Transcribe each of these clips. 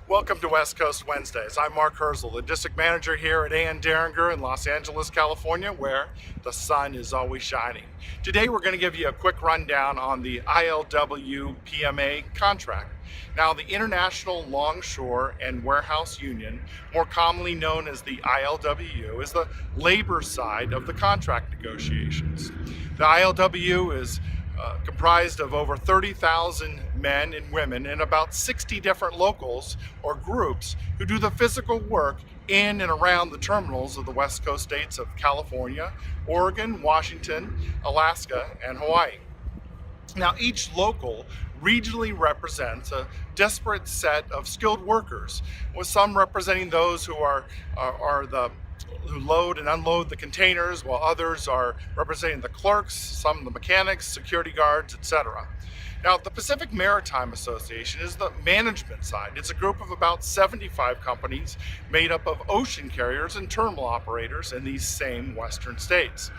Welcome to West Coast Wednesdays. I'm Mark Herzl, the district manager here at A.N. Derringer in Los Angeles, California, where the sun is always shining. Today we're going to give you a quick rundown on the ILWU-PMA contract. Now, the International Longshore and Warehouse Union, more commonly known as the ILWU, is the labor side of the contract negotiations. The ILWU is comprised of over 30,000 men and women in about 60 different locals or groups who do the physical work in and around the terminals of the West Coast states of California, Oregon, Washington, Alaska, and Hawaii. Now, each local regionally represents a disparate set of skilled workers, with some representing those who who load and unload the containers, while others are representing the clerks, some of the mechanics, security guards, etc. Now, the Pacific Maritime Association is the management side. It's a group of about 75 companies made up of ocean carriers and terminal operators in these same western states.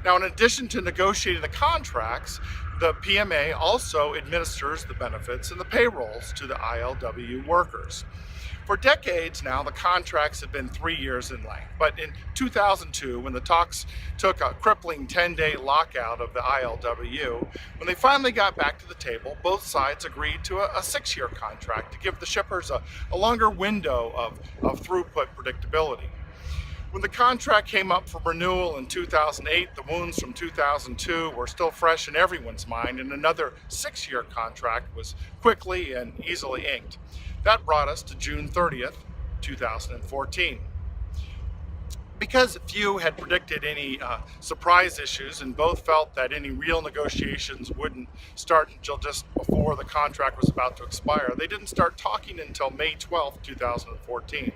Now, in addition to negotiating the contracts, the PMA also administers the benefits and the payrolls to the ILWU workers. For decades now, the contracts have been 3 years in length, but in 2002, when the talks took a crippling 10-day lockout of the ILWU, when they finally got back to the table, both sides agreed to a 6-year contract to give the shippers a longer window of throughput predictability. When the contract came up for renewal in 2008, the wounds from 2002 were still fresh in everyone's mind, and another 6-year contract was quickly and easily inked. That brought us to June 30th, 2014. Because few had predicted any surprise issues and both felt that any real negotiations wouldn't start until just before the contract was about to expire, they didn't start talking until May 12th, 2014.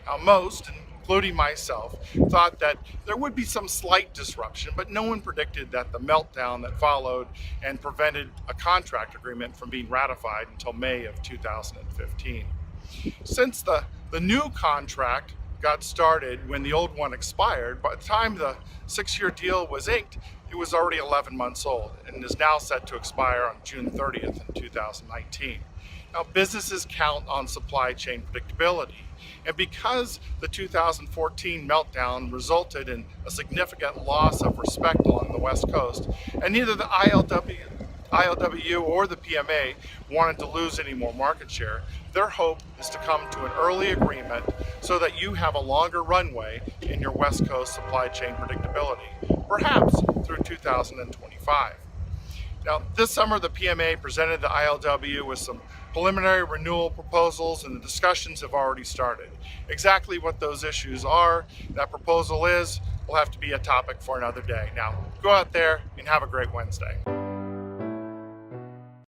Now, most, including myself, thought that there would be some slight disruption, but no one predicted that the meltdown that followed and prevented a contract agreement from being ratified until May of 2015. Since the new contract got started when the old one expired, by the time the 6-year deal was inked, it was already 11 months old and is now set to expire on June 30th in 2019. Now, businesses count on supply chain predictability. And because the 2014 meltdown resulted in a significant loss of respect along the West Coast, and neither the ILWU or the PMA wanted to lose any more market share, their hope is to come to an early agreement so that you have a longer runway in your West Coast supply chain predictability, perhaps through 2025. Now, this summer, the PMA presented the ILWU with some preliminary renewal proposals, and the discussions have already started. Exactly what those issues are, that proposal is, will have to be a topic for another day. Now, go out there and have a great Wednesday.